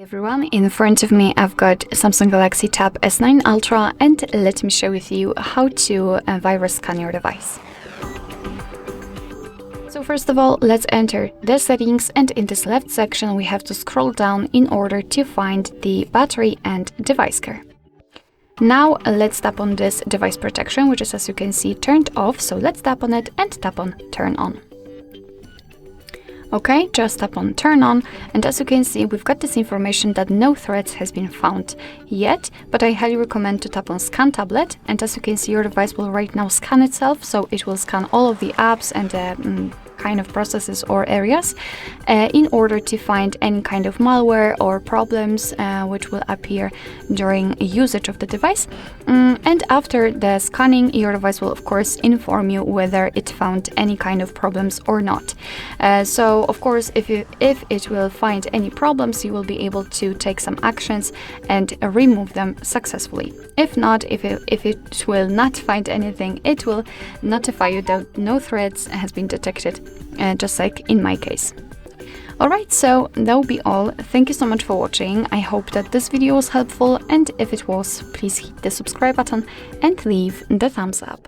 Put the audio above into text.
Everyone, in front of me I've got Samsung Galaxy Tab S9 Ultra, and let me show with you how to virus scan your device. So first of all, let's enter the settings, and in this left section we have to scroll down in order to find the battery and device care. Now let's tap on this device protection, which is, as you can see, turned off. So let's tap on it and tap on turn on. Okay, just tap on turn on, and as you can see, we've got this information that no threats has been found yet, but I highly recommend to tap on scan tablet, and as you can see, your device will right now scan itself, so it will scan all of the apps and kind of processes or areas in order to find any kind of malware or problems which will appear during usage of the device. And after the scanning, your device will of course inform you whether it found any kind of problems or not. So of course, if it will find any problems, you will be able to take some actions and remove them successfully. If not, if it will not find anything, it will notify you that no threats has been detected, just like in my case. Alright, so that will be all. Thank you so much for watching. I hope that this video was helpful, and if it was, please hit the subscribe button and leave the thumbs up.